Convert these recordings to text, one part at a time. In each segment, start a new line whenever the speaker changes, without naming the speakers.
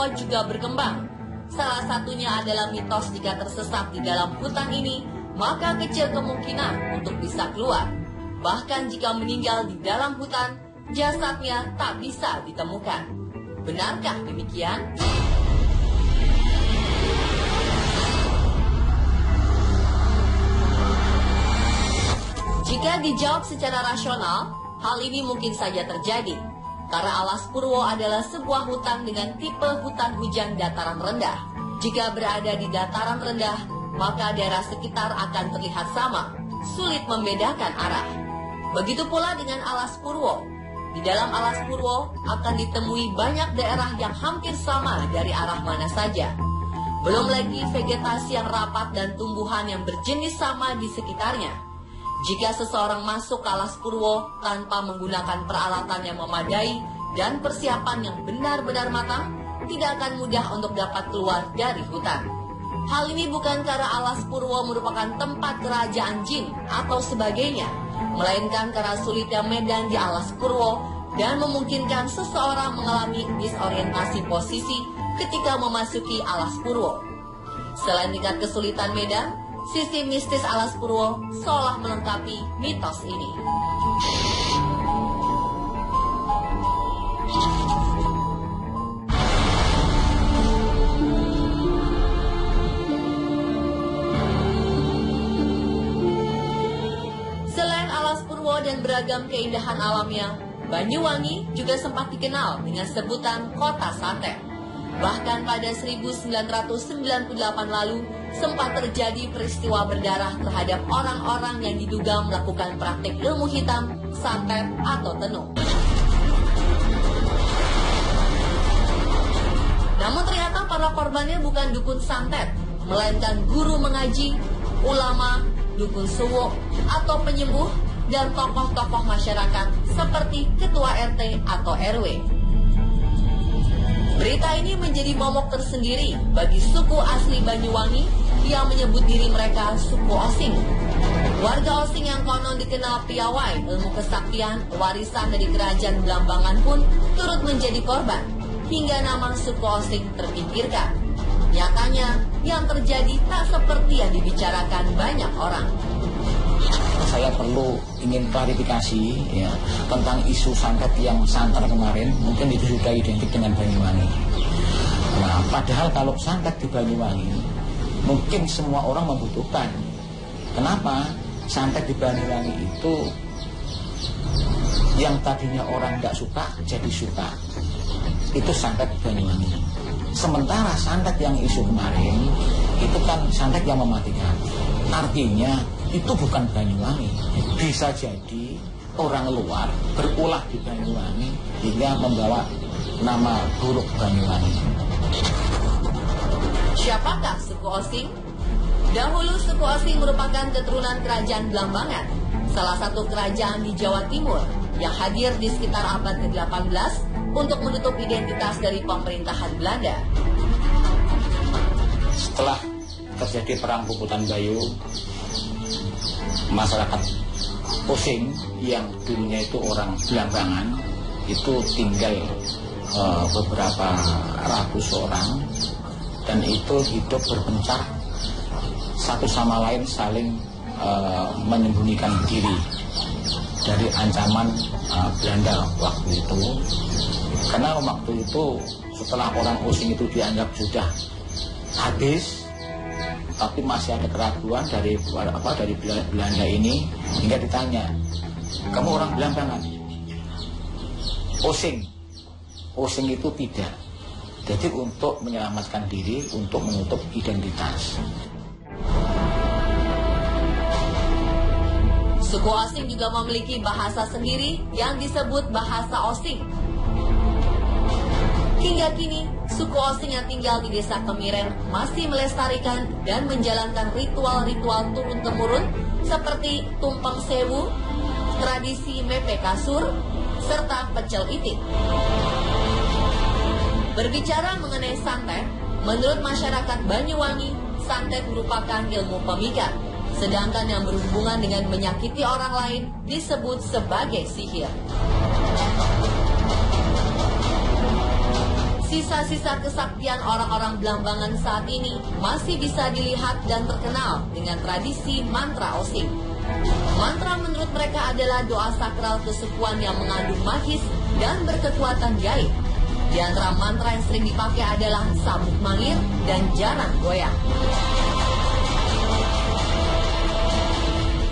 Purwo juga berkembang. Salah satunya adalah mitos jika tersesat di dalam hutan ini, maka kecil kemungkinan untuk bisa keluar. Bahkan jika meninggal di dalam hutan, jasadnya tak bisa ditemukan. Benarkah demikian? Jika dijawab secara rasional, hal ini mungkin saja terjadi. Karena Alas Purwo adalah sebuah hutan dengan tipe hutan hujan dataran rendah. Jika berada di dataran rendah, maka daerah sekitar akan terlihat sama, sulit membedakan arah. Begitu pula dengan Alas Purwo. Di dalam Alas Purwo akan ditemui banyak daerah yang hampir sama dari arah mana saja. Belum lagi vegetasi yang rapat dan tumbuhan yang berjenis sama di sekitarnya. Jika seseorang masuk ke Alas Purwo tanpa menggunakan peralatan yang memadai dan persiapan yang benar-benar matang, tidak akan mudah untuk dapat keluar dari hutan. Hal ini bukan karena Alas Purwo merupakan tempat kerajaan jin atau sebagainya, melainkan karena sulitnya medan di Alas Purwo dan memungkinkan seseorang mengalami disorientasi posisi ketika memasuki Alas Purwo. Selain tingkat kesulitan medan, sisi mistis Alas Purwo seolah melengkapi mitos ini. Selain Alas Purwo dan beragam keindahan alamnya, Banyuwangi juga sempat dikenal dengan sebutan Kota Santet. Bahkan pada 1998 lalu, sempat terjadi peristiwa berdarah terhadap orang-orang yang diduga melakukan praktik ilmu hitam, santet, atau tenung. Namun ternyata para korbannya bukan dukun santet, melainkan guru mengaji, ulama, dukun suwo, atau penyembuh, dan tokoh-tokoh masyarakat seperti ketua RT atau RW. Berita ini menjadi momok tersendiri bagi suku asli Banyuwangi yang menyebut diri mereka suku Osing. Warga Osing yang konon dikenal piawai ilmu kesaktian warisan dari kerajaan Blambangan pun turut menjadi korban, hingga nama suku Osing terpinggirkan. Nyatanya, yang terjadi tak seperti yang dibicarakan banyak orang.
Saya ingin klarifikasi ya, tentang isu santet yang santer kemarin, mungkin itu sudah identik dengan Banyuwangi. Nah, padahal kalau santet di Banyuwangi, mungkin semua orang membutuhkan. Kenapa? Santet di Banyuwangi itu yang tadinya orang tidak suka jadi suka. Itu santet Banyuwangi. Sementara santet yang isu kemarin itu kan santet yang mematikan. Artinya itu bukan Banyuwangi. Bisa jadi orang luar berulah di Banyuwangi hingga membawa nama buruk Banyuwangi.
Siapakah suku Osing? Dahulu suku Osing merupakan keturunan kerajaan Blambangan, salah satu kerajaan di Jawa Timur yang hadir di sekitar abad ke-18 untuk menutup identitas dari pemerintahan Belanda.
Setelah terjadi perang Puputan Bayu, masyarakat Osing yang dulunya itu orang Blambangan itu tinggal beberapa ratus orang, dan itu hidup berpencar satu sama lain, saling menyembunyikan diri dari ancaman Belanda waktu itu. Karena waktu itu setelah orang Osing itu dianggap sudah habis, tapi masih ada keraguan dari Belanda ini, hingga ditanya, kamu orang Blambangan? Osing itu tidak. Jadi untuk menyelamatkan diri, untuk menutup identitas.
Suku Osing juga memiliki bahasa sendiri yang disebut bahasa Osing. Hingga kini, suku Osing yang tinggal di desa Kemiren masih melestarikan dan menjalankan ritual-ritual turun-temurun seperti tumpeng sewu, tradisi mepe kasur, serta pecel itik. Berbicara mengenai santet, menurut masyarakat Banyuwangi, santet merupakan ilmu pemikat, sedangkan yang berhubungan dengan menyakiti orang lain disebut sebagai sihir. Sisa-sisa kesaktian orang-orang Blambangan saat ini masih bisa dilihat dan terkenal dengan tradisi mantra osing. Mantra menurut mereka adalah doa sakral kesukuan yang mengandung magis dan berkekuatan gaib. Di antara mantra yang sering dipakai adalah sabuk mangir dan jarang goyang.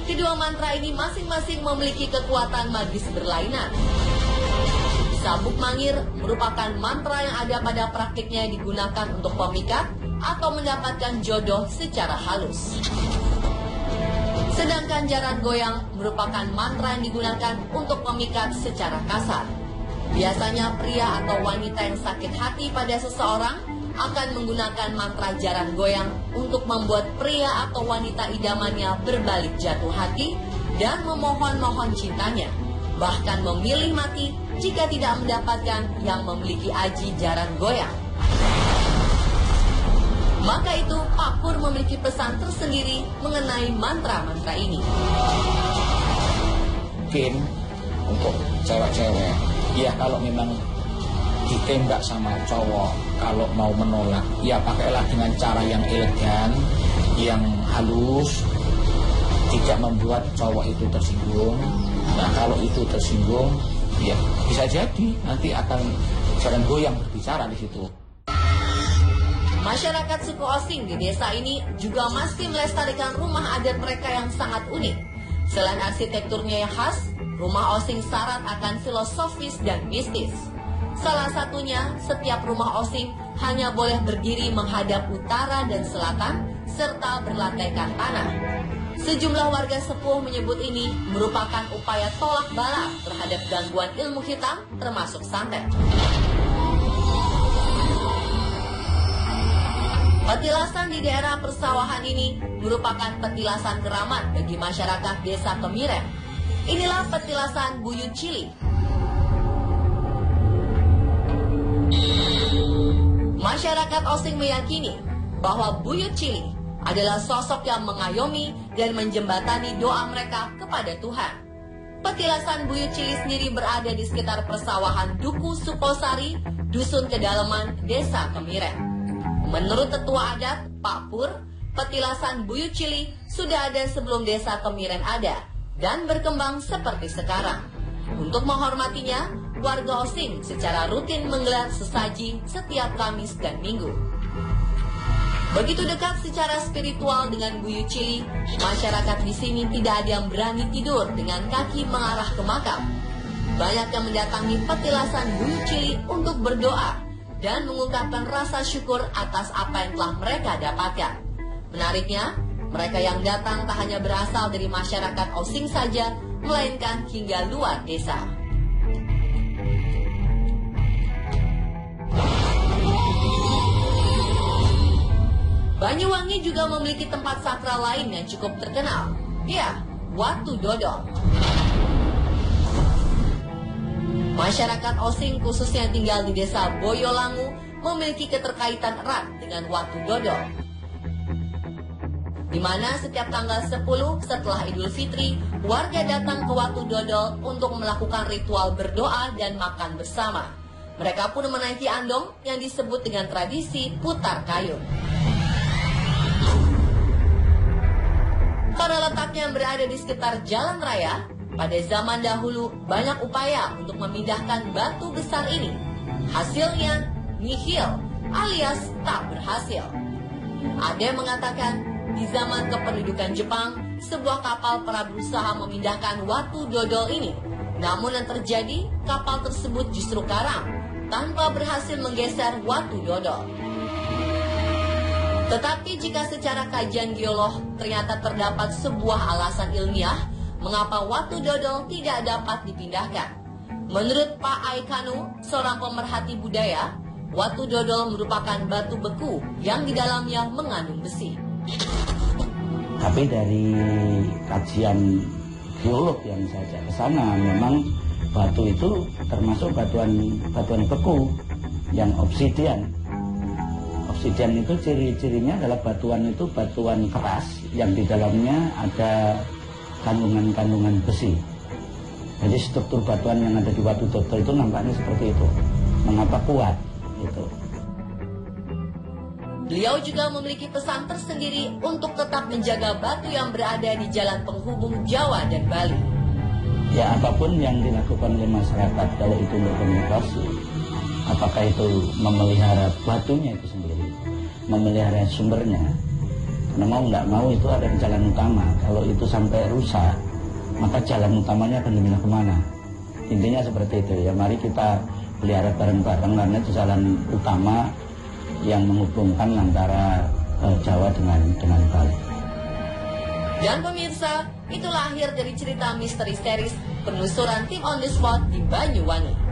Kedua mantra ini masing-masing memiliki kekuatan magis berlainan. Sabuk mangir merupakan mantra yang ada pada praktiknya yang digunakan untuk pemikat atau mendapatkan jodoh secara halus. Sedangkan jaran goyang merupakan mantra yang digunakan untuk pemikat secara kasar. Biasanya pria atau wanita yang sakit hati pada seseorang akan menggunakan mantra jaran goyang untuk membuat pria atau wanita idamannya berbalik jatuh hati dan memohon-mohon cintanya, bahkan memilih mati jika tidak mendapatkan yang memiliki aji jaran goyang. Maka itu Pak Pur memiliki pesan tersendiri mengenai mantra-mantra ini.
Mungkin untuk cewek-cewek, ya kalau memang ditembak sama cowok, kalau mau menolak, ya pakailah dengan cara yang elegan, yang halus, tidak membuat cowok itu tersinggung. Nah kalau itu tersinggung, ya bisa jadi nanti akan jaran goyang berbicara di situ.
Masyarakat suku Osing di desa ini juga masih melestarikan rumah adat mereka yang sangat unik. Selain arsitekturnya yang khas, rumah Osing syarat akan filosofis dan mistis. Salah satunya, setiap rumah Osing hanya boleh berdiri menghadap utara dan selatan, serta berlantaikan tanah. Sejumlah warga sepuh menyebut ini merupakan upaya tolak bala terhadap gangguan ilmu hitam, termasuk santet. Petilasan di daerah persawahan ini merupakan petilasan keramat bagi masyarakat desa Kemiren. Inilah petilasan Buyut Cili. Masyarakat Osing meyakini bahwa Buyut Cili adalah sosok yang mengayomi dan menjembatani doa mereka kepada Tuhan. Petilasan Buyut Cili sendiri berada di sekitar persawahan Duku Suposari, Dusun Kedalaman, Desa Kemiren. Menurut tetua adat, Pak Pur, petilasan Buyut Cili sudah ada sebelum Desa Kemiren ada dan berkembang seperti sekarang. Untuk menghormatinya, warga Osing secara rutin menggelar sesaji setiap Kamis dan Minggu. Begitu dekat secara spiritual dengan Buyut Cili, masyarakat di sini tidak ada yang berani tidur dengan kaki mengarah ke makam. Banyak yang mendatangi petilasan Buyut Cili untuk berdoa dan mengungkapkan rasa syukur atas apa yang telah mereka dapatkan. Menariknya, mereka yang datang tak hanya berasal dari masyarakat Osing saja, melainkan hingga luar desa. Banyuwangi juga memiliki tempat sakral lain yang cukup terkenal. Ya, Watu Dodol. Masyarakat Osing khususnya yang tinggal di desa Boyolangu memiliki keterkaitan erat dengan Watu Dodol. Di mana setiap tanggal 10 setelah Idul Fitri, warga datang ke Watu Dodol untuk melakukan ritual berdoa dan makan bersama. Mereka pun menaiki andong yang disebut dengan tradisi putar kayu. Karena letaknya berada di sekitar jalan raya, pada zaman dahulu banyak upaya untuk memindahkan batu besar ini. Hasilnya nihil alias tak berhasil. Ada yang mengatakan di zaman kependudukan Jepang, sebuah kapal pernah berusaha memindahkan Watu Dodol ini. Namun yang terjadi, kapal tersebut justru karam tanpa berhasil menggeser Watu Dodol. Tetapi jika secara kajian geolog ternyata terdapat sebuah alasan ilmiah mengapa Watu Dodol tidak dapat dipindahkan. Menurut Pak Aikanu, seorang pemerhati budaya, Watu Dodol merupakan batu beku yang di dalamnya mengandung besi.
Tapi dari kajian geolog yang saya ajak ke sana, memang batu itu termasuk batuan beku yang obsidian. Obsidian itu ciri-cirinya adalah batuan keras yang di dalamnya ada kandungan besi. Jadi struktur batuan yang ada di Watu Dodol itu nampaknya seperti itu. Mengapa kuat? gitu.
Beliau juga memiliki pesan tersendiri untuk tetap menjaga batu yang berada di jalan penghubung Jawa dan Bali.
Ya, apapun yang dilakukan oleh masyarakat kalau itu untuk komunikasi, apakah itu memelihara batunya itu sendiri, memelihara sumbernya, karena mau nggak mau itu ada jalan utama. Kalau itu sampai rusak, maka jalan utamanya akan dipindah kemana? Intinya seperti itu ya. Mari kita pelihara bareng-bareng karena itu jalan utama yang menghubungkan antara Jawa dengan Bali.
Dan pemirsa, itulah akhir dari cerita misteri series penelusuran tim on the spot di Banyuwangi.